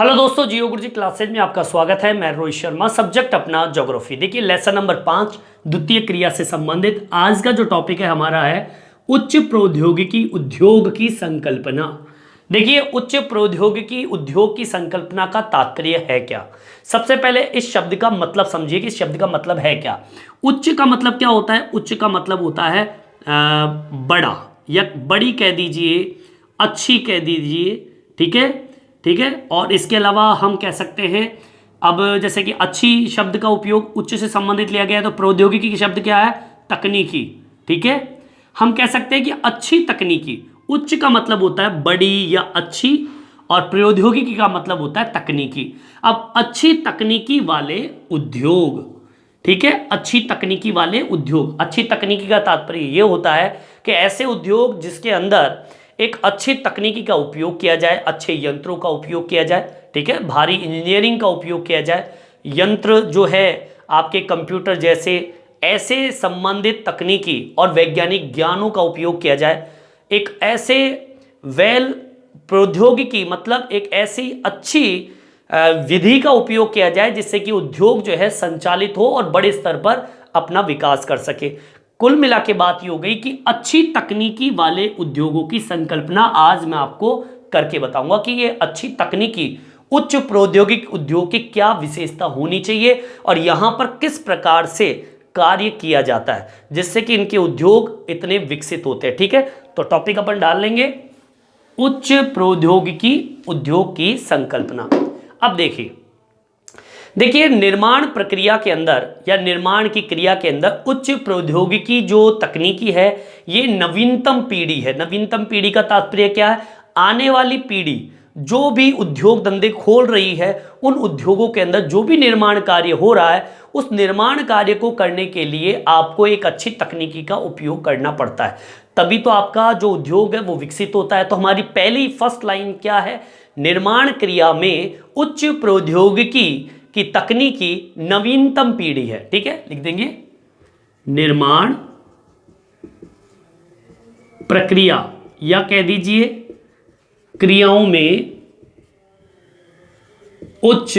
Hello दोस्तों, जियो गुरुजी classes में आपका स्वागत है। मैं रोहित शर्मा, सब्जेक्ट अपना ज्योग्राफी। देखिए लेसन नंबर 5 द्वितीय क्रिया से संबंधित आज का जो टॉपिक है हमारा है उच्च प्रौद्योगिकी उद्योग की संकल्पना। देखिए उच्च प्रौद्योगिकी उद्योग की संकल्पना का तात्पर्य है क्या। सबसे पहले इस शब्द का मतलब समझिए कि इस शब्द का मतलब है क्या। उच्च का मतलब क्या होता है? उच्च का मतलब होता है बड़ा या बड़ी कह दीजिए, अच्छी कह दीजिए, ठीक है, ठीक है। और इसके अलावा हम कह सकते हैं, अब जैसे कि अच्छी शब्द का उपयोग उच्च से संबंधित लिया गया है तो प्रौद्योगिकी की शब्द क्या है? तकनीकी, ठीक है। हम कह सकते हैं कि अच्छी तकनीकी, उच्च का मतलब होता है बड़ी या अच्छी और प्रौद्योगिकी का मतलब होता है तकनीकी। अब अच्छी तकनीकी वाले उद्योग, ठीक है, अच्छी तकनीकी वाले उद्योग। अच्छी तकनीकी का तात्पर्य यह होता है कि ऐसे उद्योग जिसके अंदर एक अच्छी तकनीकी का उपयोग किया जाए, अच्छे यंत्रों का उपयोग किया जाए, ठीक है, भारी इंजीनियरिंग का उपयोग किया जाए, यंत्र जो है आपके कंप्यूटर जैसे ऐसे संबंधित तकनीकी और वैज्ञानिक ज्ञानों का उपयोग किया जाए। एक ऐसे प्रौद्योगिकी मतलब एक ऐसी अच्छी विधि का उपयोग किया जाए जिससे कि उद्योग जो है संचालित हो और बड़े स्तर पर अपना विकास कर सके। कुल मिला के बात ये हो गई कि अच्छी तकनीकी वाले उद्योगों की संकल्पना आज मैं आपको करके बताऊंगा कि ये अच्छी तकनीकी उच्च प्रौद्योगिक उद्योग की क्या विशेषता होनी चाहिए और यहां पर किस प्रकार से कार्य किया जाता है जिससे कि इनके उद्योग इतने विकसित होते हैं। ठीक है, तो टॉपिक अपन डाल लेंगे उच्च प्रौद्योगिकी उद्योग की संकल्पना। अब देखिए निर्माण प्रक्रिया के अंदर या निर्माण की क्रिया के अंदर उच्च प्रौद्योगिकी जो तकनीकी है ये नवीनतम पीढ़ी है। नवीनतम पीढ़ी का तात्पर्य क्या है? आने वाली पीढ़ी जो भी उद्योग धंधे खोल रही है उन उद्योगों के अंदर जो भी निर्माण कार्य हो रहा है उस निर्माण कार्य को करने के लिए आपको एक अच्छी तकनीकी का उपयोग करना पड़ता है, तभी तो आपका जो उद्योग है वो विकसित होता है। तो हमारी पहली फर्स्ट लाइन क्या है? निर्माण क्रिया में उच्च प्रौद्योगिकी की तकनीकी नवीनतम पीढ़ी है। ठीक है, लिख देंगे निर्माण प्रक्रिया या कह दीजिए क्रियाओं में उच्च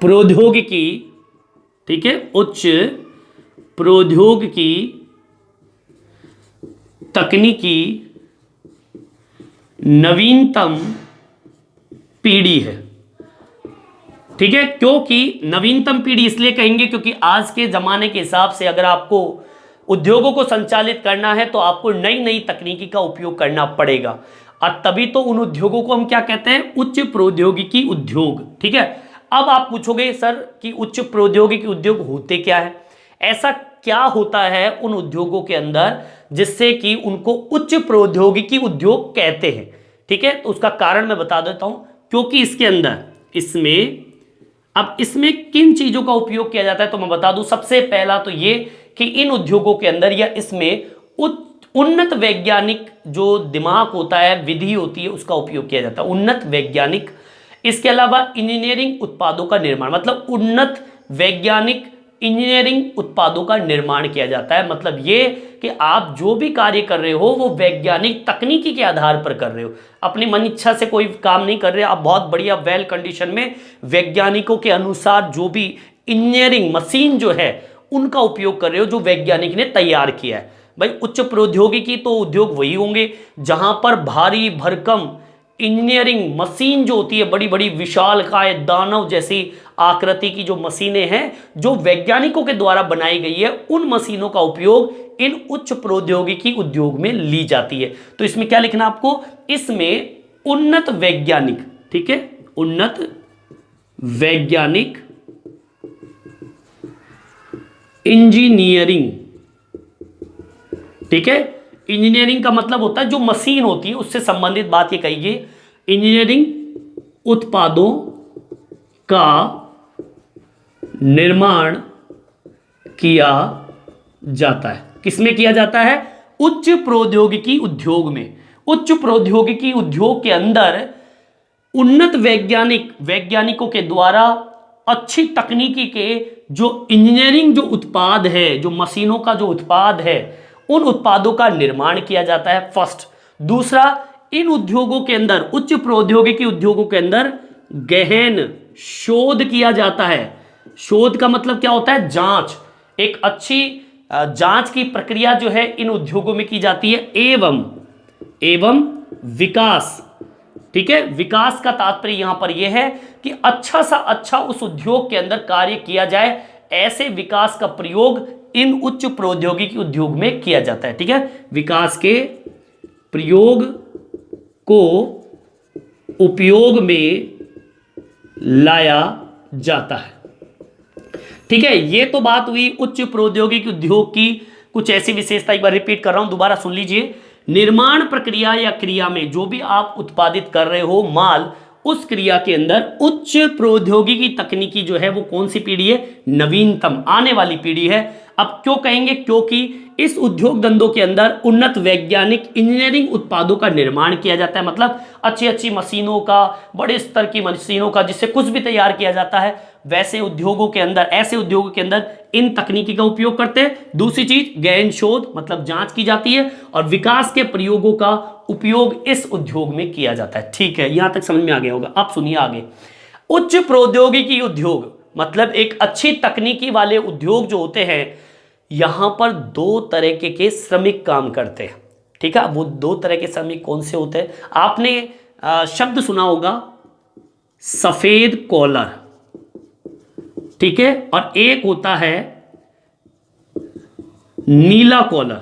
प्रौद्योगिकी, ठीक है, उच्च प्रौद्योगिकी तकनीकी नवीनतम पीढ़ी है। ठीक है, क्योंकि नवीनतम पीढ़ी इसलिए कहेंगे क्योंकि आज के जमाने के हिसाब से अगर आपको उद्योगों को संचालित करना है तो आपको नई नई तकनीकी का उपयोग करना पड़ेगा और तभी तो उन उद्योगों को हम क्या कहते हैं? उच्च प्रौद्योगिकी उद्योग। ठीक है, अब आप पूछोगे सर कि उच्च प्रौद्योगिकी उद्योग होते क्या है? ऐसा क्या होता है उन उद्योगों के अंदर जिससे कि उनको उच्च प्रौद्योगिकी उद्योग कहते हैं? ठीक है, तो उसका कारण मैं बता देता हूं, क्योंकि इसके अंदर इसमें किन चीजों का उपयोग किया जाता है तो मैं बता दूं। सबसे पहला तो ये कि इन उद्योगों के अंदर या इसमें उन्नत वैज्ञानिक जो दिमाग होता है, विधि होती है, उसका उपयोग किया जाता है, उन्नत वैज्ञानिक। इसके अलावा इंजीनियरिंग उत्पादों का निर्माण, मतलब उन्नत वैज्ञानिक इंजीनियरिंग उत्पादों का निर्माण किया जाता है। मतलब ये कि आप जो भी कार्य कर रहे हो वो वैज्ञानिक तकनीकी के आधार पर कर रहे हो, अपनी मन इच्छा से कोई काम नहीं कर रहे। आप बहुत बढ़िया वेल कंडीशन में वैज्ञानिकों के अनुसार जो भी इंजीनियरिंग मशीन जो है उनका उपयोग कर रहे हो जो वैज्ञानिक ने तैयार किया है। भाई उच्च प्रौद्योगिकी तो उद्योग वही होंगे जहां पर भारी भरकम इंजीनियरिंग मशीन जो होती है, बड़ी बड़ी विशालकाय दानव जैसी आकृति की जो मशीनें हैं जो वैज्ञानिकों के द्वारा बनाई गई है, उन मशीनों का उपयोग इन उच्च प्रौद्योगिकी उद्योग में ली जाती है। तो इसमें क्या लिखना आपको? इसमें उन्नत वैज्ञानिक, ठीक है, उन्नत वैज्ञानिक इंजीनियरिंग। ठीक है, इंजीनियरिंग का मतलब होता है जो मशीन होती है उससे संबंधित बात ये कहिए, इंजीनियरिंग उत्पादों का निर्माण किया जाता है। किसमें किया जाता है? उच्च प्रौद्योगिकी उद्योग में। उच्च प्रौद्योगिकी उद्योग के अंदर उन्नत वैज्ञानिकों के द्वारा अच्छी तकनीकी के जो इंजीनियरिंग जो उत्पाद है, जो मशीनों का जो उत्पाद है, उन उत्पादों का निर्माण किया जाता है फर्स्ट। दूसरा, इन उद्योगों के अंदर, उच्च प्रौद्योगिकी उद्योगों के अंदर गहन शोध किया जाता है। शोध का मतलब क्या होता है? जांच। एक अच्छी जांच की प्रक्रिया जो है इन उद्योगों में की जाती है। एवं विकास, ठीक है, विकास का तात्पर्य यहां पर यह है कि अच्छा सा अच्छा उस उद्योग के अंदर कार्य किया जाए, ऐसे विकास का प्रयोग इन उच्च प्रौद्योगिकी उद्योग में किया जाता है। ठीक है, विकास के प्रयोग को उपयोग में लाया जाता है। ठीक है, ये तो बात हुई उच्च प्रौद्योगिकी उद्योग की कुछ ऐसी विशेषता। एक बार रिपीट कर रहा हूं, दोबारा सुन लीजिए। निर्माण प्रक्रिया या क्रिया में जो भी आप उत्पादित कर रहे हो माल, उस क्रिया के अंदर उच्च प्रौद्योगिकी तकनीकी जो है वो कौन सी पीढ़ी है? नवीनतम, आने वाली पीढ़ी है। अब क्यों कहेंगे? क्योंकि इस उद्योग धंधों के अंदर उन्नत वैज्ञानिक इंजीनियरिंग उत्पादों का निर्माण किया जाता है। मतलब अच्छी अच्छी मशीनों का, बड़े स्तर की मशीनों का, जिससे कुछ भी तैयार किया जाता है, वैसे उद्योगों के अंदर, ऐसे उद्योगों के अंदर इन तकनीकी का उपयोग करते हैं। दूसरी चीज, गहन शोध, मतलब जांच की जाती है, और विकास के प्रयोगों का उपयोग इस उद्योग में किया जाता है। ठीक है, यहां तक समझ में आ गया होगा। अब सुनिए आगे। उच्च प्रौद्योगिकी उद्योग मतलब एक अच्छी तकनीकी वाले उद्योग जो होते हैं, यहां पर दो तरह के श्रमिक काम करते हैं। ठीक है, वो दो तरह के श्रमिक कौन से होते हैं? आपने शब्द सुना होगा, सफेद कॉलर। ठीक है, और एक होता है नीला कॉलर।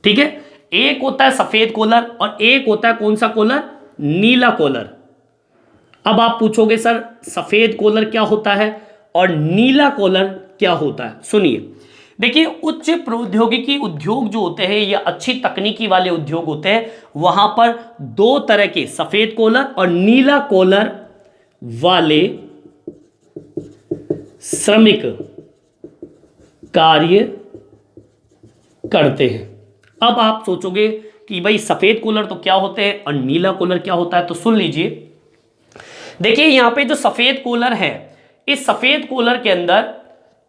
ठीक है, एक होता है सफेद कॉलर और एक होता है कौन सा कॉलर? नीला कॉलर। अब आप पूछोगे सर सफेद कॉलर क्या होता है और नीला कॉलर क्या होता है? सुनिए, देखिए, उच्च प्रौद्योगिकी उद्योग जो होते हैं या अच्छी तकनीकी वाले उद्योग होते हैं, वहां पर दो तरह के सफेद कॉलर और नीला कॉलर वाले श्रमिक कार्य करते हैं। अब आप सोचोगे कि भाई सफेद कॉलर तो क्या होते हैं और नीला कॉलर क्या होता है? तो सुन लीजिए, देखिए यहां पे जो सफेद कॉलर है, इस सफेद कॉलर के अंदर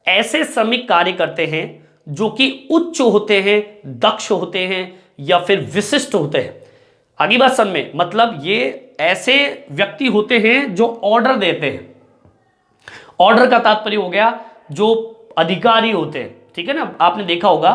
ऐसे श्रमिक कार्य करते हैं जो कि उच्च होते हैं, दक्ष होते हैं या फिर विशिष्ट होते हैं। आगे बात समझ में, मतलब ये ऐसे व्यक्ति होते हैं जो ऑर्डर देते हैं। ऑर्डर का तात्पर्य हो गया जो अधिकारी होते हैं। ठीक है ना, आपने देखा होगा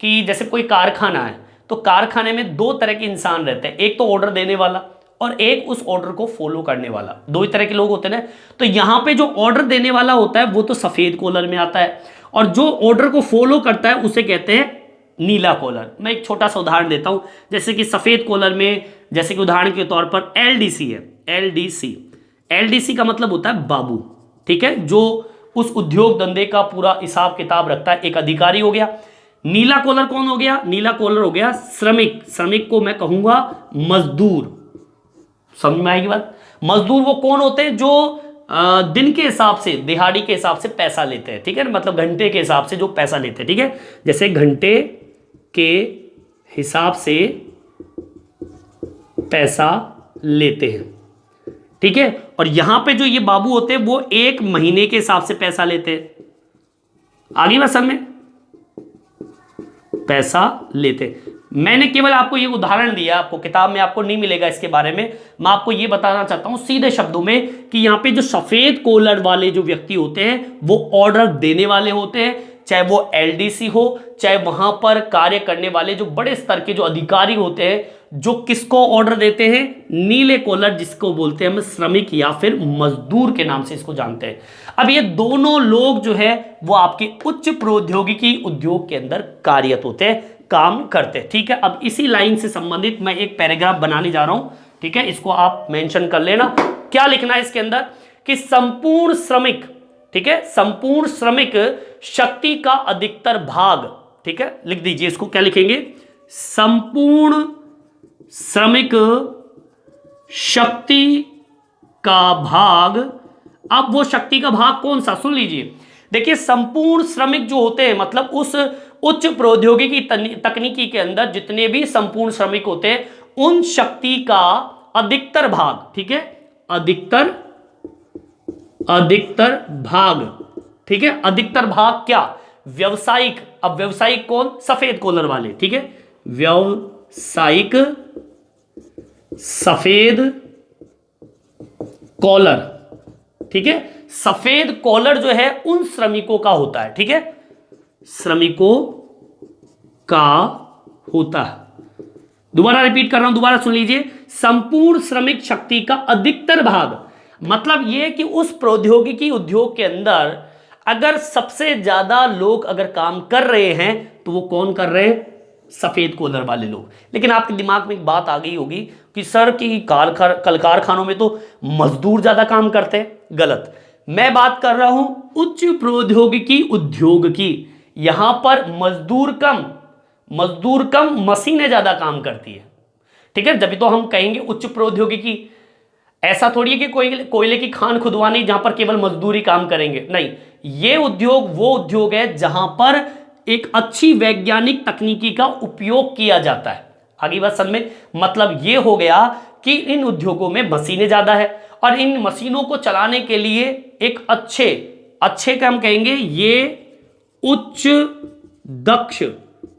कि जैसे कोई कारखाना है तो कारखाने में दो तरह के इंसान रहते हैं, एक तो ऑर्डर देने वाला और एक उस ऑर्डर को फॉलो करने वाला। दो ही तरह के लोग होते हैं ना। तो यहां पे जो ऑर्डर देने वाला होता है वो तो सफेद कॉलर में आता है, और जो ऑर्डर को फॉलो करता है उसे कहते हैं नीला कॉलर। मैं एक छोटा सा उदाहरण देता हूं, जैसे कि सफेद कॉलर में, जैसे कि उदाहरण के तौर पर एलडीसी है। एलडीसी का मतलब होता है बाबू। ठीक है, जो उस उद्योग धंधे का पूरा हिसाब किताब रखता है, एक अधिकारी हो गया। नीला कॉलर कौन हो गया? नीला कॉलर हो गया श्रमिक। श्रमिक को मैं कहूंगा मजदूर। समझ में आएगी बात? मजदूर वो कौन होते हैं? जो दिन के हिसाब से, दिहाड़ी के हिसाब से पैसा लेते हैं। ठीक है, मतलब घंटे के हिसाब से जो पैसा लेते हैं। ठीक है, जैसे घंटे के हिसाब से पैसा लेते हैं। ठीक है, और यहां पे जो ये बाबू होते हैं वो एक महीने के हिसाब से पैसा लेते हैं। आगे बात समझ में, पैसा लेते। मैंने केवल आपको ये उदाहरण दिया, आपको किताब में आपको नहीं मिलेगा इसके बारे में। मैं आपको ये बताना चाहता हूं सीधे शब्दों में कि यहां पे जो सफेद कॉलर वाले जो व्यक्ति होते हैं वो ऑर्डर देने वाले होते हैं, चाहे वो एलडीसी हो, चाहे वहां पर कार्य करने वाले जो बड़े स्तर के जो अधिकारी होते हैं, जो किसको ऑर्डर देते हैं? नीले कॉलर, जिसको बोलते हैं हम श्रमिक या फिर मजदूर के नाम से इसको जानते हैं। अब ये दोनों लोग जो है वो आपके उच्च प्रौद्योगिकी उद्योग के अंदर कार्यरत होते हैं, काम करते हैं। ठीक है, अब इसी लाइन से संबंधित मैं एक पैराग्राफ बनाने जा रहा हूं। ठीक है, इसको आप मेंशन कर लेना। क्या लिखना है इसके अंदर? कि संपूर्ण श्रमिक, ठीक है, संपूर्ण श्रमिक शक्ति का अधिकतर भाग, ठीक है, लिख दीजिए इसको। क्या लिखेंगे? संपूर्ण श्रमिक शक्ति का भाग। अब वो शक्ति का भाग कौन सा? सुन लीजिए, देखिए संपूर्ण श्रमिक जो होते हैं, मतलब उस उच्च प्रौद्योगिकी तकनीकी के अंदर जितने भी संपूर्ण श्रमिक होते हैं, उन शक्ति का अधिकतर भाग, ठीक है, अधिकतर भाग, ठीक है, अधिकतर भाग क्या? व्यावसायिक। अब व्यावसायिक कौन? सफेद कॉलर वाले। ठीक है, व्यावसायिक सफेद कॉलर, ठीक है। सफेद कॉलर जो है उन श्रमिकों का होता है, ठीक है, श्रमिकों का होता है। दोबारा रिपीट कर रहा हूं, दोबारा सुन लीजिए। संपूर्ण श्रमिक शक्ति का अधिकतर भाग, मतलब यह कि उस प्रौद्योगिकी उद्योग के अंदर अगर सबसे ज्यादा लोग अगर काम कर रहे हैं तो वो कौन कर रहे हैं? सफेद कॉलर वाले लोग। लेकिन आपके दिमाग में एक बात आ गई होगी कि सर की कल कारखानों में तो मजदूर ज्यादा काम करते हैं। गलत। मैं बात कर रहा हूं उच्च प्रौद्योगिकी उद्योग की। यहां पर मजदूर कम, मशीनें ज्यादा काम करती है, ठीक है। जब तो हम कहेंगे उच्च प्रौद्योगिकी। ऐसा थोड़ी है कि कोयले की खान खुदवानी जहां पर केवल मजदूरी काम करेंगे, नहीं। ये उद्योग वो उद्योग है जहां पर एक अच्छी वैज्ञानिक तकनीकी का उपयोग किया जाता है। आगे बात समझ में, मतलब ये हो गया कि इन उद्योगों में मशीनें ज्यादा है और इन मशीनों को चलाने के लिए एक अच्छे का हम कहेंगे ये उच्च दक्ष,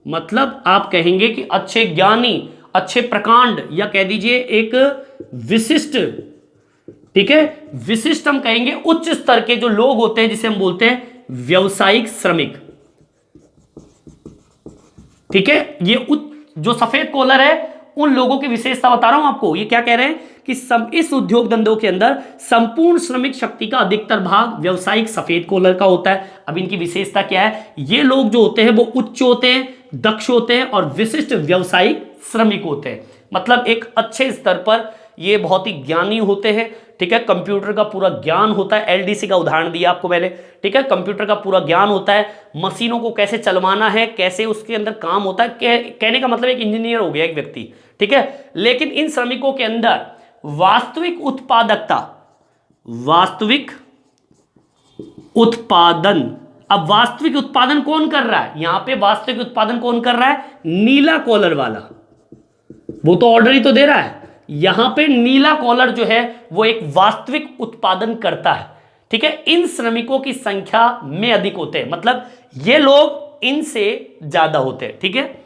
मतलब आप कहेंगे कि अच्छे ज्ञानी, अच्छे प्रकांड, या कह दीजिए एक विशिष्ट, ठीक है, विशिष्ट हम कहेंगे उच्च स्तर के जो लोग होते हैं जिसे हम बोलते हैं व्यावसायिक श्रमिक, ठीक है। ये जो सफेद कॉलर है उन लोगों की विशेषता बता रहा हूं आपको। ये क्या कह रहे हैं कि इस उद्योग धंधों के अंदर संपूर्ण श्रमिक शक्ति का अधिकतर भाग व्यावसायिक सफेद कॉलर का होता है। अब इनकी विशेषता क्या है? ये लोग जो होते हैं वो उच्च होते हैं, दक्ष होते हैं और विशिष्ट व्यावसायिक श्रमिक होते हैं। मतलब एक अच्छे स्तर पर ये बहुत ही ज्ञानी होते हैं, ठीक है। कंप्यूटर का पूरा ज्ञान होता है। एलडीसी का उदाहरण दिया आपको मैंने, ठीक है। कंप्यूटर का पूरा ज्ञान होता है, मशीनों को कैसे चलवाना है, कैसे उसके अंदर काम होता है। कहने का मतलब एक इंजीनियर हो गया एक व्यक्ति, ठीक है। लेकिन इन श्रमिकों के अंदर वास्तविक उत्पादन, अब वास्तविक उत्पादन कौन कर रहा है? यहां पे वास्तविक उत्पादन कौन कर रहा है? नीला कॉलर वाला। वो तो ऑर्डर ही तो दे रहा है। यहां पे नीला कॉलर जो है वो एक वास्तविक उत्पादन करता है, ठीक है। इन श्रमिकों की संख्या में अधिक होते हैं, मतलब ये लोग इनसे ज्यादा होते हैं, ठीक है।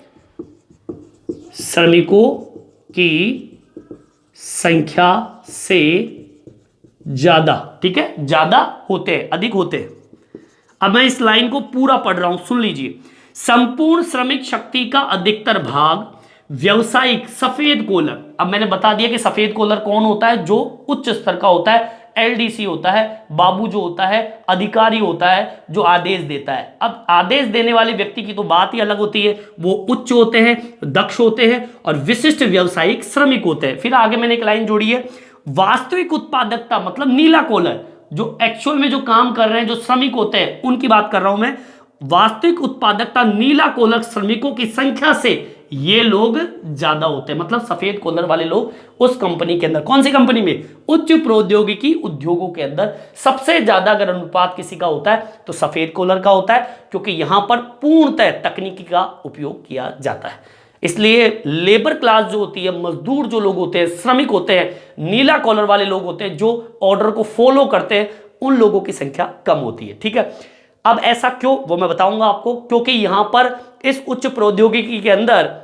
श्रमिकों की संख्या से ज्यादा, ठीक है, ज्यादा होते हैं, अधिक होते हैं। अब मैं इस लाइन को पूरा पढ़ रहा हूं, सुन लीजिए। संपूर्ण श्रमिक शक्ति का अधिकतर भाग व्यावसायिक सफेद कॉलर। अब मैंने बता दिया कि सफेद कॉलर कौन होता है? जो उच्च स्तर का होता है। एलडीसी होता है, बाबू जो होता है, अधिकारी होता है जो आदेश देता है। अब आदेश देने वाले व्यक्ति की तो बात ही अलग होती है, वो उच्च होते हैं, दक्ष होते हैं और विशिष्ट व्यावसायिक श्रमिक होते हैं। फिर आगे मैंने एक लाइन जोड़ी है, वास्तविक उत्पादकता, मतलब नीला कॉलर जो एक्चुअल में जो काम कर रहे हैं, जो श्रमिक होते हैं, उनकी बात कर रहा हूं मैं। वास्तविक उत्पादकता नीला कॉलर श्रमिकों की संख्या से ये लोग ज्यादा होते हैं। मतलब सफेद कॉलर वाले लोग उस कंपनी के अंदर, कौन सी कंपनी में? उच्च प्रौद्योगिकी उद्योगों के अंदर सबसे ज्यादा अगर अनुपात किसी का होता है तो सफेद कॉलर का होता है, क्योंकि यहां पर पूर्णतः तकनीकी का उपयोग किया जाता है। इसलिए लेबर क्लास जो होती है, मजदूर जो लोग होते हैं, श्रमिक होते हैं, नीला कॉलर वाले लोग होते हैं जो ऑर्डर को फॉलो करते हैं, उन लोगों की संख्या कम होती है, ठीक है। अब ऐसा क्यों, वो मैं बताऊंगा आपको। क्योंकि यहां पर इस उच्च प्रौद्योगिकी के अंदर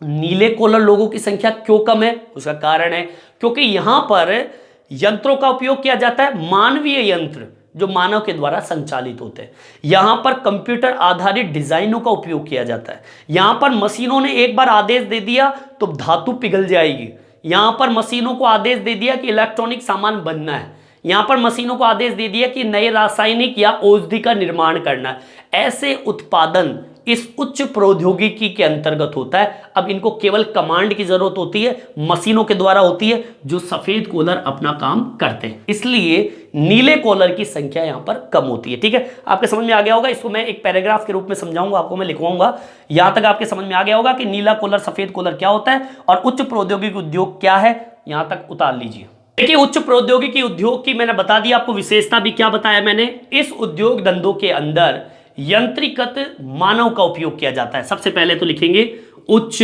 नीले कॉलर लोगों की संख्या क्यों कम है? उसका कारण है क्योंकि यहां पर यंत्रों का उपयोग किया जाता है, मानवीय यंत्र जो मानव के द्वारा संचालित होते हैं। यहां पर कंप्यूटर आधारित डिजाइनों का उपयोग किया जाता है। यहां पर मशीनों ने एक बार आदेश दे दिया तो धातु पिघल जाएगी। यहां पर मशीनों को आदेश दे दिया कि इलेक्ट्रॉनिक सामान बनना है। यहां पर मशीनों को आदेश दे दिया कि नए रासायनिक या औषधि का निर्माण करना है। ऐसे उत्पादन इस उच्च प्रौद्योगिकी के अंतर्गत होता है। अब इनको केवल कमांड की जरूरत होती है, मशीनों के द्वारा होती है, जो सफेद कॉलर अपना काम करते हैं। इसलिए नीले कॉलर की संख्या यहां पर कम होती है, ठीक है। आपके समझ में आ गया होगा। इसको मैं एक पैराग्राफ के रूप में समझाऊंगा, आपको मैं लिखवाऊंगा। यहां तक आपके समझ में आ गया होगा कि नीला कॉलर सफेद कॉलर क्या होता है और उच्च प्रौद्योगिकी उद्योग क्या है। यहां तक उतार लीजिए। देखिए, उच्च प्रौद्योगिकी उद्योग की मैंने बता दी आपको विशेषता भी। क्या बताया मैंने? इस उद्योग धंधों के अंदर यंत्रीकृत मानव का उपयोग किया जाता है। सबसे पहले तो लिखेंगे उच्च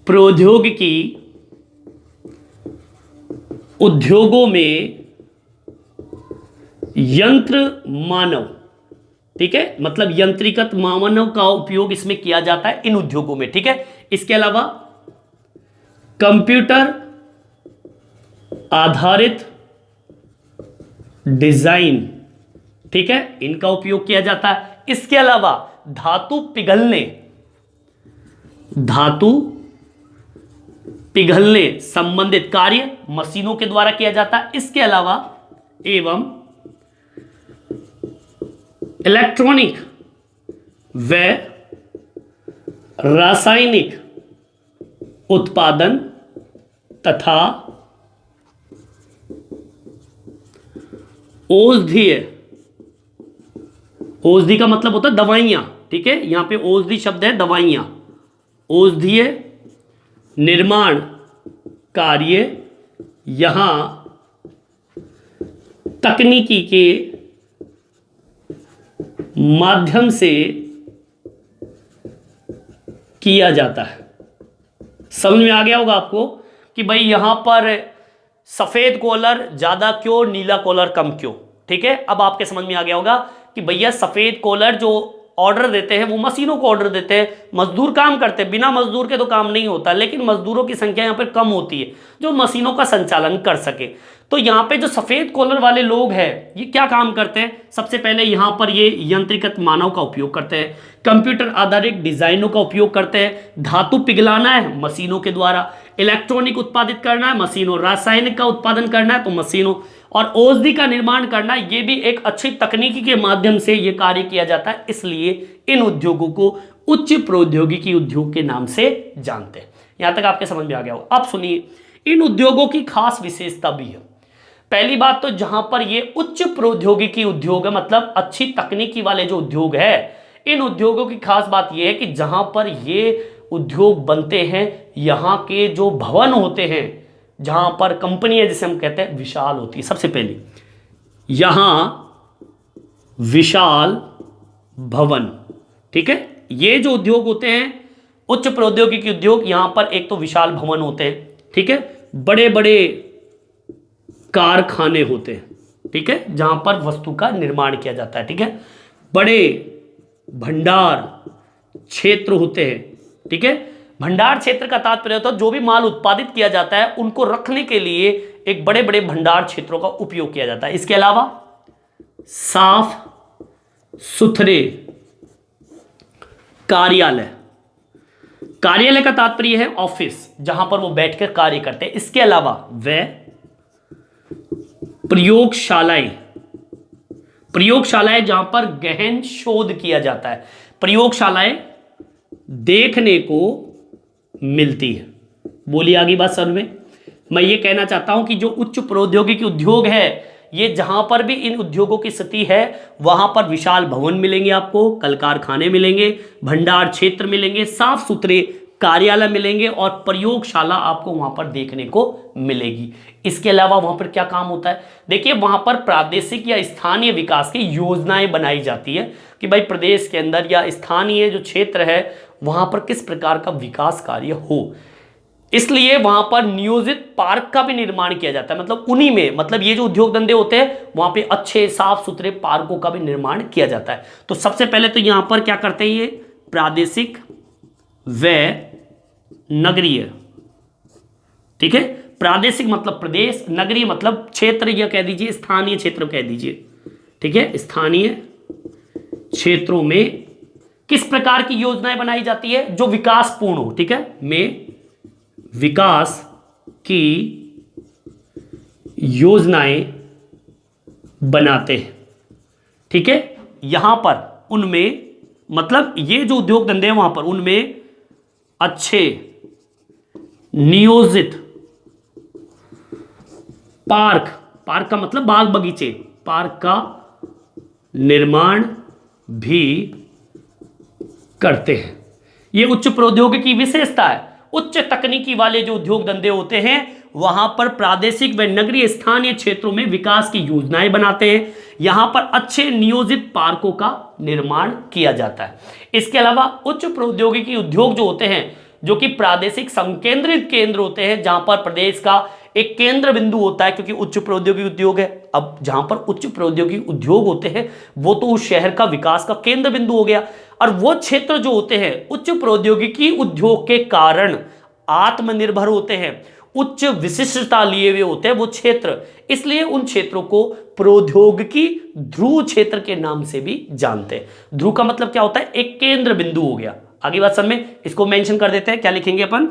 प्रौद्योगिकी उद्योगों में यंत्र मानव, ठीक है, मतलब यंत्रीकृत मानव का उपयोग इसमें किया जाता है इन उद्योगों में, ठीक है। इसके अलावा कंप्यूटर आधारित डिजाइन, ठीक है, इनका उपयोग किया जाता है। इसके अलावा धातु पिघलने संबंधित कार्य मशीनों के द्वारा किया जाता है। इसके अलावा एवं इलेक्ट्रॉनिक व रासायनिक उत्पादन तथा औषधि का मतलब होता है दवाइयां, ठीक है, यहां पे औषधि शब्द है दवाइयां, औषधीय निर्माण कार्य यहां तकनीकी के माध्यम से किया जाता है। समझ में आ गया होगा आपको कि भाई यहां पर सफेद कॉलर ज्यादा क्यों, नीला कॉलर कम क्यों, ठीक है। अब आपके समझ में आ गया होगा कि भैया सफेद कॉलर जो ऑर्डर देते हैं वो मशीनों को ऑर्डर देते हैं, मजदूर काम करते हैं, बिना मजदूर के तो काम नहीं होता, लेकिन मजदूरों की संख्या यहाँ पर कम होती है जो मशीनों का संचालन कर सके। तो यहाँ पे जो सफेद कॉलर वाले लोग हैं ये क्या काम करते हैं, सबसे पहले यहाँ पर ये यंत्रीकृत मानव का उपयोग करते हैं, कंप्यूटर आधारित डिजाइनों का उपयोग करते हैं, धातु पिघलाना है मशीनों के द्वारा, इलेक्ट्रॉनिक उत्पादित करना है मशीनों, रासायनिक का उत्पादन करना है तो मशीनों, और औषधि का निर्माण करना, ये भी एक अच्छी तकनीकी के माध्यम से ये कार्य किया जाता है। इसलिए इन उद्योगों को उच्च प्रौद्योगिकी उद्योग के नाम से जानते हैं। यहां तक आपके समझ में आ गया होगा। अब सुनिए, इन उद्योगों की खास विशेषता भी है। पहली बात तो जहां पर ये उच्च प्रौद्योगिकी उद्योग है, मतलब अच्छी तकनीकी वाले जो उद्योग है, इन उद्योगों की खास बात यह है कि जहां पर ये उद्योग बनते हैं यहां के जो भवन होते हैं, जहां पर कंपनी है जिसे हम कहते हैं विशाल होती है। सबसे पहले यहां विशाल भवन, ठीक है, ये जो उद्योग होते हैं उच्च प्रौद्योगिकी उद्योग, यहां पर एक तो विशाल भवन होते हैं, ठीक है, बड़े बड़े कारखाने होते हैं, ठीक है, जहां पर वस्तु का निर्माण किया जाता है, ठीक है, बड़े भंडार क्षेत्र होते हैं, ठीक है। भंडार क्षेत्र का तात्पर्य होता है जो भी माल उत्पादित किया जाता है उनको रखने के लिए एक बड़े बड़े भंडार क्षेत्रों का उपयोग किया जाता है। इसके अलावा साफ सुथरे कार्यालय, कार्यालय का तात्पर्य है ऑफिस, जहां पर वो बैठकर कार्य करते हैं। इसके अलावा वे प्रयोगशालाएं जहां पर गहन शोध किया जाता है, प्रयोगशालाएं देखने को मिलती है। बोलिए आगे बात समझ में। मैं ये कहना चाहता हूं कि जो उच्च प्रौद्योगिकी उद्योग है ये जहां पर भी इन उद्योगों की स्थिति है वहां पर विशाल भवन मिलेंगे, आपको कल कारखाने मिलेंगे, भंडार क्षेत्र मिलेंगे, साफ सुथरे कार्यालय मिलेंगे और प्रयोगशाला आपको वहां पर देखने को मिलेगी। इसके अलावा वहां पर क्या काम होता है, देखिए वहां पर प्रादेशिक या स्थानीय विकास की योजनाएं बनाई जाती है कि भाई प्रदेश के अंदर या स्थानीय जो क्षेत्र है वहां पर किस प्रकार का विकास कार्य हो। इसलिए वहां पर नियोजित पार्क का भी निर्माण किया जाता है, मतलब उन्हीं में, मतलब ये जो उद्योग धंधे होते हैं वहां पे अच्छे साफ सुथरे पार्कों का भी निर्माण किया जाता है। तो सबसे पहले तो यहां पर क्या करते हैं, ये प्रादेशिक व नगरीय, ठीक है, प्रादेशिक मतलब प्रदेश, नगरीय मतलब क्षेत्र या कह दीजिए स्थानीय क्षेत्र कह दीजिए, ठीक है, स्थानीय क्षेत्रों में किस प्रकार की योजनाएं बनाई जाती है जो विकासपूर्ण हो, ठीक है, में विकास की योजनाएं बनाते हैं, ठीक है। यहां पर उनमें मतलब ये जो उद्योग धंधे हैं वहां पर उनमें अच्छे नियोजित पार्क का मतलब बाग बगीचे, पार्क का निर्माण भी करते हैं। ये उच्च प्रौद्योगिकी की विशेषता है। उच्च तकनीकी वाले जो उद्योग धंधे होते हैं वहां पर प्रादेशिक व नगरीय स्थानीय क्षेत्रों में विकास की योजनाएं बनाते हैं, यहां पर अच्छे नियोजित पार्कों का निर्माण किया जाता है। इसके अलावा उच्च प्रौद्योगिकी उद्योग जो होते हैं जो कि प्रादेशिक संकेंद्रित केंद्र होते हैं, जहां पर प्रदेश का एक केंद्र बिंदु होता है, क्योंकि उच्च प्रौद्योगिकी उद्योग है। अब जहां पर उच्च प्रौद्योगिकी उद्योग होते हैं वो तो उस शहर का विकास का केंद्र बिंदु हो गया, और वो क्षेत्र जो होते हैं उच्च प्रौद्योगिकी उद्योग के कारण आत्मनिर्भर होते हैं, उच्च विशिष्टता लिए हुए होते हैं वो क्षेत्र, इसलिए उन क्षेत्रों को प्रौद्योगिकी ध्रुव क्षेत्र के नाम से भी जानते हैं। ध्रुव का मतलब क्या होता है? एक केंद्र बिंदु हो गया। आगे बात समझ में, इसको मेंशन कर देते हैं, क्या लिखेंगे अपन,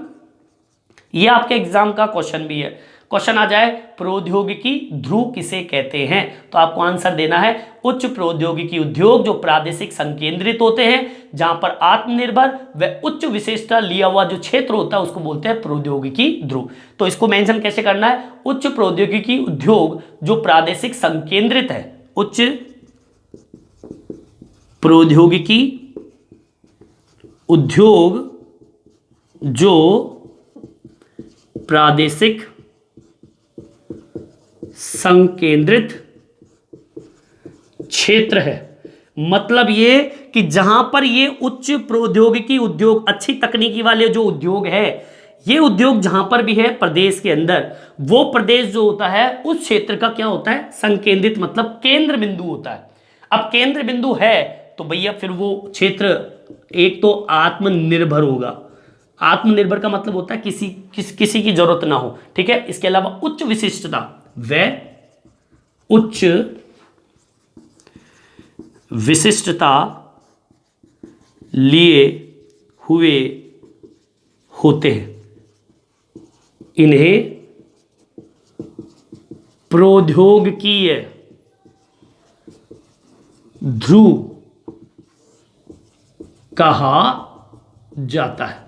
ये आपके एग्जाम का क्वेश्चन भी है। क्वेश्चन आ जाए प्रौद्योगिकी ध्रुव किसे कहते हैं, तो आपको आंसर देना है उच्च प्रौद्योगिकी उद्योग जो प्रादेशिक संकेंद्रित होते हैं, जहां पर आत्मनिर्भर व उच्च विशेषता लिया हुआ जो क्षेत्र होता है उसको बोलते हैं प्रौद्योगिकी ध्रुव। तो इसको मेंशन कैसे करना है? उच्च प्रौद्योगिकी उद्योग जो प्रादेशिक संकेंद्रित है, उच्च प्रौद्योगिकी उद्योग जो प्रादेशिक संकेंद्रित क्षेत्र है। मतलब ये कि जहां पर ये उच्च प्रौद्योगिकी उद्योग, अच्छी तकनीकी वाले जो उद्योग है, ये उद्योग जहां पर भी है प्रदेश के अंदर, वो प्रदेश जो होता है उस क्षेत्र का क्या होता है? संकेंद्रित, मतलब केंद्र बिंदु होता है। अब केंद्र बिंदु है तो भैया फिर वो क्षेत्र एक तो आत्मनिर्भर होगा। आत्मनिर्भर का मतलब होता है किसी की जरूरत ना हो, ठीक है। इसके अलावा उच्च विशिष्टता व उच्च विशिष्टता लिए हुए होते हैं, इन्हें प्रौद्योगिकीय ध्रुव कहा जाता है।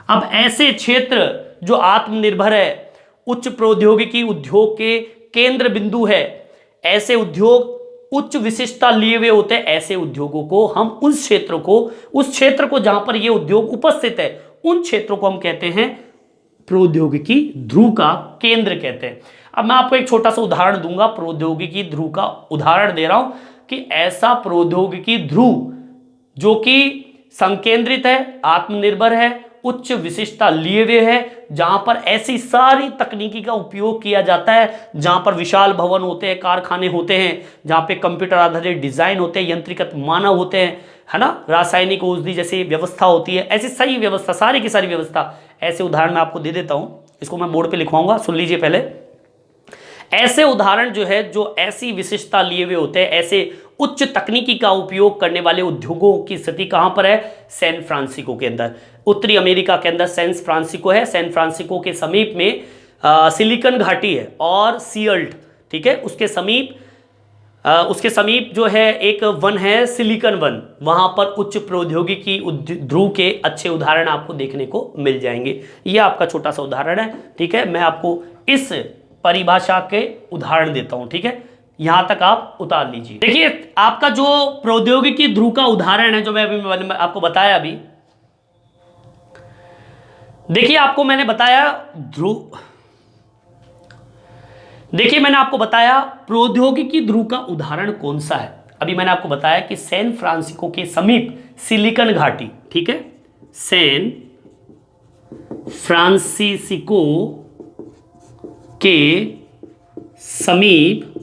अब ऐसे क्षेत्र जो आत्मनिर्भर है, उच्च प्रौद्योगिकी उद्योग के केंद्र बिंदु है, ऐसे उद्योग उच्च विशिष्टता लिए हुए होते हैं, ऐसे उद्योगों को हम उस क्षेत्र को जहां पर ये उद्योग उपस्थित है, उन क्षेत्रों को हम कहते हैं प्रौद्योगिकी ध्रुव का केंद्र कहते हैं। अब मैं आपको एक छोटा सा उदाहरण दूंगा, प्रौद्योगिकी ध्रुव का उदाहरण दे रहा हूं कि ऐसा प्रौद्योगिकी ध्रुव जो कि संकेंद्रित है, आत्मनिर्भर है, उच्च विशिष्टता लिए हुए है, जहां पर ऐसी सारी तकनीकी का उपयोग किया जाता है, जहां पर विशाल भवन होते हैं, कारखाने होते हैं, जहां पे कंप्यूटर आधारित डिजाइन होते हैं, यंत्रीकृत मानव होते हैं, है ना, रासायनिक औषधि जैसी व्यवस्था होती है, ऐसी सही व्यवस्था, सारी की सारी व्यवस्था। ऐसे उदाहरण मैं आपको दे देता हूं, इसको मैं बोर्ड पे लिखवाऊंगा, सुन लीजिए पहले। ऐसे उदाहरण जो है, जो ऐसी विशिष्टता लिए हुए होते हैं, ऐसे उच्च तकनीकी का उपयोग करने वाले उद्योगों की स्थिति कहां पर है? सैन फ्रांसिस्को के अंदर, उत्तरी अमेरिका के अंदर सैन फ्रांसिस्को है। सैन फ्रांसिस्को के समीप में सिलिकन घाटी है और सियल्ट, ठीक है, उसके समीप जो है एक वन है सिलिकन वन, वहां पर उच्च प्रौद्योगिकी ध्रुव के अच्छे उदाहरण आपको देखने को मिल जाएंगे। यह आपका छोटा सा उदाहरण है, ठीक है। मैं आपको इस परिभाषा के उदाहरण देता हूं, ठीक है, यहां तक आप उतार लीजिए। देखिए आपका जो प्रौद्योगिकी ध्रुव का उदाहरण है, जो मैं अभी आपको बताया, अभी देखिए आपको मैंने बताया ध्रुव, देखिए मैंने आपको बताया प्रौद्योगिकी ध्रुव का उदाहरण कौन सा है। अभी मैंने आपको बताया कि सैन फ्रांसिस्को के समीप सिलिकन घाटी, ठीक है, सैन फ्रांसिस्को के समीप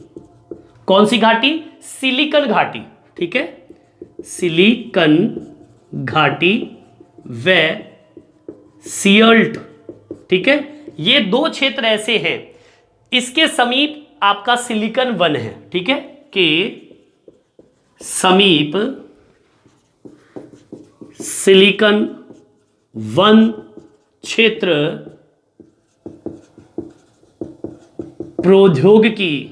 कौन सी घाटी? सिलिकन घाटी, ठीक है, सिलिकन घाटी व सियल्ट, ठीक है, ये दो क्षेत्र ऐसे हैं, इसके समीप आपका सिलिकन वन है, ठीक है, के समीप सिलिकन वन क्षेत्र प्रौद्योगिकी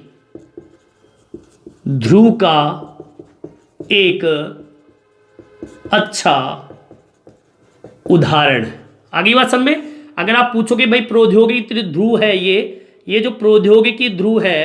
ध्रुव का एक अच्छा उदाहरण है। आगे बात समझ में, अगर आप पूछोगे भाई प्रौद्योगिकी ध्रुव है ये जो प्रौद्योगिकी ध्रुव है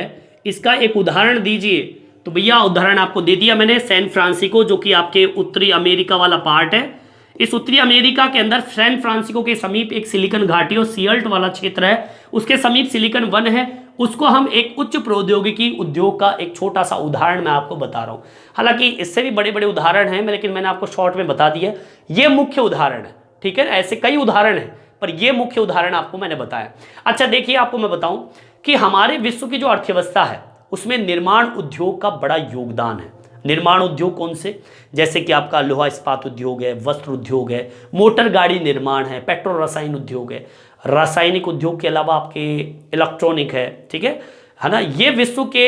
इसका एक उदाहरण दीजिए, तो भैया उदाहरण आपको दे दिया मैंने, सैन फ्रांसिस्को, जो कि आपके उत्तरी अमेरिका वाला पार्ट है। इस उत्तरी अमेरिका के अंदर सैन फ्रांसिस्को के समीप एक सिलिकन घाटी और सियल्ट वाला क्षेत्र है, उसके समीप सिलिकन वन है, उसको हम एक उच्च प्रौद्योगिकी उद्योग का एक छोटा सा उदाहरण मैं आपको बता रहा हूं। हालांकि इससे भी बड़े बड़े उदाहरण हैं, लेकिन मैंने आपको शॉर्ट में बता दिया, ये मुख्य उदाहरण है, ठीक है। ऐसे कई उदाहरण हैं, पर ये मुख्य उदाहरण आपको मैंने बताया। अच्छा देखिए, आपको मैं बताऊं कि हमारे विश्व की जो अर्थव्यवस्था है उसमें निर्माण उद्योग का बड़ा योगदान है। निर्माण उद्योग कौन से? जैसे कि आपका लोहा इस्पात उद्योग है, वस्त्र उद्योग है, मोटर गाड़ी निर्माण है, पेट्रो रसायन उद्योग है, रासायनिक उद्योग के अलावा आपके इलेक्ट्रॉनिक है ना। ये विश्व के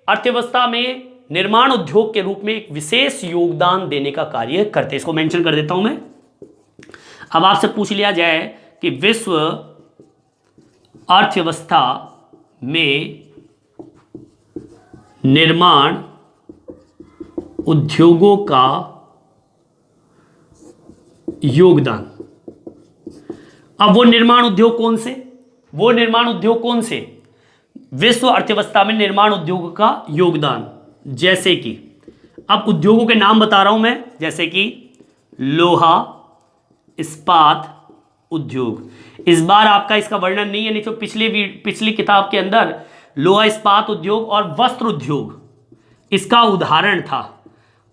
अर्थव्यवस्था में निर्माण उद्योग के रूप में एक विशेष योगदान देने का कार्य करते हैं। इसको मेंशन कर देता हूं मैं। अब आपसे पूछ लिया जाए कि विश्व अर्थव्यवस्था में निर्माण उद्योगों का योगदान। अब वो निर्माण उद्योग कौन से विश्व अर्थव्यवस्था में निर्माण उद्योग का योगदान, जैसे कि अब उद्योगों के नाम बता रहा हूं मैं, जैसे कि लोहा इस्पात उद्योग। इस बार आपका इसका वर्णन नहीं है, नहीं तो पिछली किताब के अंदर लोहा इस्पात उद्योग और वस्त्र उद्योग इसका उदाहरण था,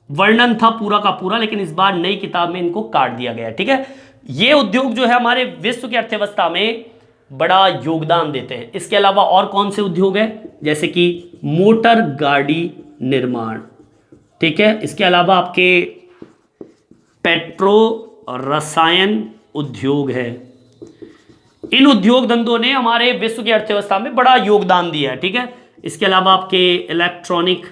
वर्णन था पूरा का पूरा, लेकिन इस बार नई किताब में इनको काट दिया गया। ठीक है, ये उद्योग जो है हमारे विश्व की अर्थव्यवस्था में बड़ा योगदान देते हैं। इसके अलावा और कौन से उद्योग है, जैसे कि मोटर गाड़ी निर्माण। ठीक है, इसके अलावा आपके पेट्रो रसायन उद्योग है। इन उद्योग धंधों ने हमारे विश्व की अर्थव्यवस्था में बड़ा योगदान दिया है। ठीक है, इसके अलावा आपके इलेक्ट्रॉनिक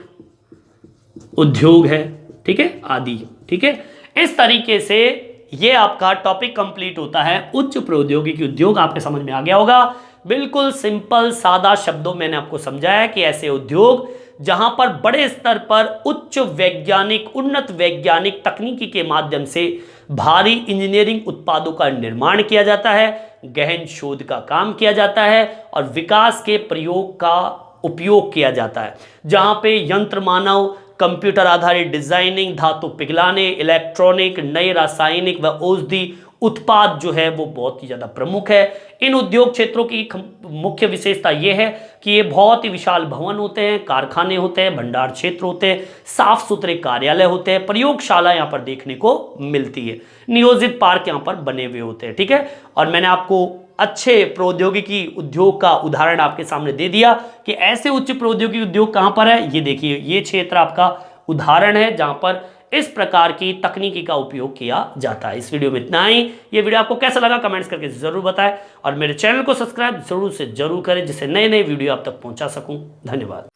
उद्योग है, ठीक है, आदि। ठीक है, इस तरीके से ये आपका टॉपिक कंप्लीट होता है। उच्च प्रौद्योगिकी उद्योग आपके समझ में आ गया होगा। बिल्कुल सिंपल सादा शब्दों में मैंने आपको समझाया कि ऐसे उद्योग जहां पर बड़े स्तर पर उन्नत वैज्ञानिक तकनीकी के माध्यम से भारी इंजीनियरिंग उत्पादों का निर्माण किया जाता है, गहन शोध का काम किया जाता है और विकास के प्रयोग का उपयोग किया जाता है, जहां पे यंत्र मानव, कंप्यूटर आधारित डिजाइनिंग, धातु पिघलाने, इलेक्ट्रॉनिक, नए रासायनिक व औषधि उत्पाद जो है वो बहुत ही ज्यादा प्रमुख है। इन उद्योग क्षेत्रों की मुख्य विशेषता यह है कि ये बहुत ही विशाल भवन होते हैं, कारखाने होते हैं, भंडार क्षेत्र होते हैं, साफ सुथरे कार्यालय होते हैं, प्रयोगशाला यहाँ पर देखने को मिलती है, नियोजित पार्क यहाँ पर बने हुए होते हैं। ठीक है, और मैंने आपको अच्छे प्रौद्योगिकी उद्योग का उदाहरण आपके सामने दे दिया कि ऐसे उच्च प्रौद्योगिकी उद्योग कहां पर है। ये देखिए, ये क्षेत्र आपका उदाहरण है जहां पर इस प्रकार की तकनीकी का उपयोग किया जाता है। इस वीडियो में इतना ही। ये वीडियो आपको कैसा लगा कमेंट्स करके जरूर बताएं और मेरे चैनल को सब्सक्राइब जरूर से जरूर करें, जिससे नए नए वीडियो आप तक पहुंचा सकूं। धन्यवाद।